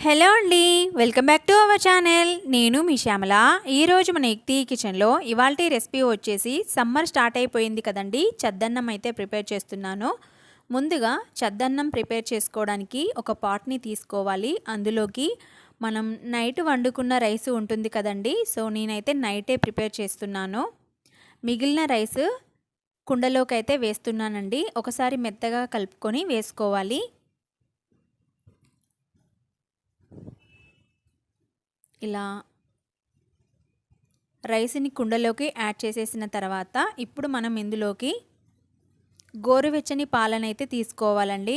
Hello అండి, welcome back to our channel. నేను మీ శ్యామల. ఈరోజు మన ఎక్తి కిచెన్లో ఇవాల్టి రెసిపీ వచ్చేసి సమ్మర్ స్టార్ట్ అయిపోయింది కదండి. చద్దన్నం అయితే ప్రిపేర్ చేస్తున్నాను. ముందుగా చద్దన్నం ప్రిపేర్ చేసుకోవడానికి ఒక పాట్ని తీసుకోవాలి. అందులోకి మనం నైట్ వండుకున్న రైస్ ఉంటుంది కదండి. సో నేనైతే నైటే ప్రిపేర్ చేస్తున్నాను. మిగిలిన రైస్ కుండలోకి అయితే వేస్తున్నానండి. ఒకసారి మెత్తగా కలుపుకొని వేసుకోవాలి. ఇలా రైస్ని కుండలోకి యాడ్ చేసేసిన తర్వాత ఇప్పుడు మనం ఇందులోకి గోరువెచ్చని పాలనైతే తీసుకోవాలండి.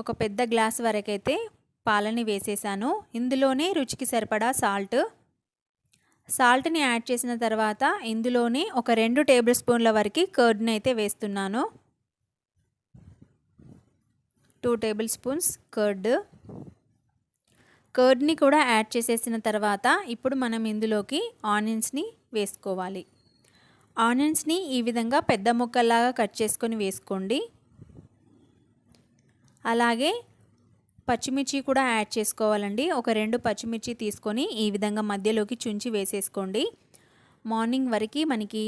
ఒక పెద్ద గ్లాస్ వరకైతే పాలని వేసేసాను. ఇందులోనే రుచికి సరిపడా సాల్ట్ని యాడ్ చేసిన తర్వాత ఇందులోనే ఒక 2 టేబుల్ స్పూన్ల వరకు కర్డ్ని అయితే వేస్తున్నాను. 2 టేబుల్ స్పూన్స్ కర్డ్ని కూడా యాడ్ చేసేసిన తర్వాత ఇప్పుడు మనం ఇందులోకి ఆనియన్స్ని వేసుకోవాలి. ఆనియన్స్ని ఈ విధంగా పెద్ద ముక్కల్లాగా కట్ చేసుకొని వేసుకోండి. అలాగే పచ్చిమిర్చి కూడా యాడ్ చేసుకోవాలండి. ఒక 2 పచ్చిమిర్చి తీసుకొని ఈ విధంగా మధ్యలోకి చుంచి వేసేసుకోండి. మార్నింగ్ వరకు మనకి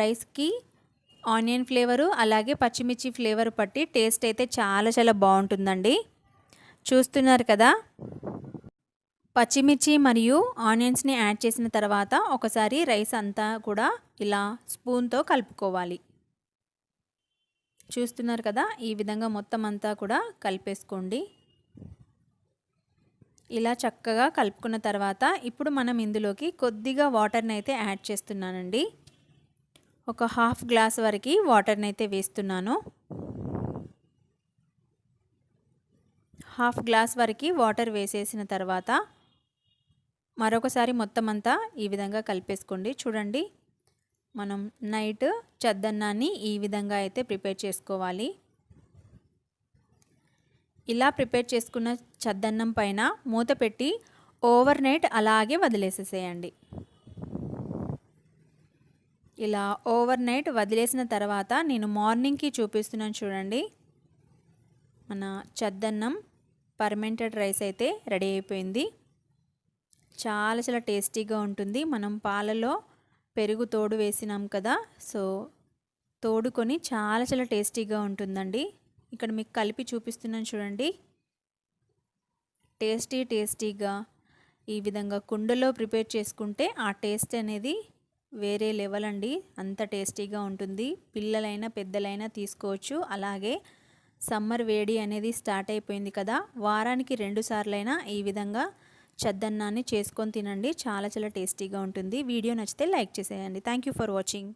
రైస్కి ఆనియన్ ఫ్లేవరు అలాగే పచ్చిమిర్చి ఫ్లేవర్ పట్టి టేస్ట్ అయితే చాలా బాగుంటుందండి. చూస్తున్నారు కదా. పచ్చిమిర్చి మరియు ఆనియన్స్ని యాడ్ చేసిన తర్వాత ఒకసారి రైస్ అంతా కూడా ఇలా స్పూన్తో కలుపుకోవాలి. చూస్తున్నారు కదా, ఈ విధంగా మొత్తం అంతా కూడా కలిపేసుకోండి. ఇలా చక్కగా కలుపుకున్న తర్వాత ఇప్పుడు మనం ఇందులోకి కొద్దిగా వాటర్ని అయితే యాడ్ చేస్తున్నానండి. ఒక 1/2 గ్లాస్ వరకు వాటర్ని అయితే వేస్తున్నాను. 1/2 గ్లాస్ వరకు వాటర్ వేసేసిన తర్వాత మరొకసారి మొత్తం అంతా ఈ విధంగా కలిపేసుకోండి. చూడండి, మనం నైట్ చద్దన్నాన్ని ఈ విధంగా అయితే ప్రిపేర్ చేసుకోవాలి. ఇలా ప్రిపేర్ చేసుకున్న చద్దన్నం పైన మూత పెట్టి ఓవర్ నైట్ అలాగే వదిలేసేసేయండి. ఇలా ఓవర్ నైట్ వదిలేసిన తర్వాత నేను మార్నింగ్కి చూపిస్తున్నాను. చూడండి, మన చద్దన్నం పర్మెంటెడ్ రైస్ అయితే రెడీ అయిపోయింది. చాలా టేస్టీగా ఉంటుంది. మనం పాలలో పెరుగు తోడు వేసినాం కదా, సో తోడుకొని చాలా టేస్టీగా ఉంటుందండి. ఇక్కడ మీకు కలిపి చూపిస్తున్నాను చూడండి. టేస్టీగా ఈ విధంగా కుండలో ప్రిపేర్ చేసుకుంటే ఆ టేస్ట్ అనేది వేరే లెవెల్ అండి. అంత టేస్టీగా ఉంటుంది. పిల్లలైనా పెద్దలైనా తీసుకోవచ్చు. అలాగే సమ్మర్ వేడి అనేది స్టార్ట్ అయిపోయింది కదా, వారానికి 2 సార్లైనా ఈ విధంగా చద్దన్నాన్ని చేసుకొని తినండి. చాలా టేస్టీగా ఉంటుంది. వీడియో నచ్చితే లైక్ చేసేయండి. Thank you for watching.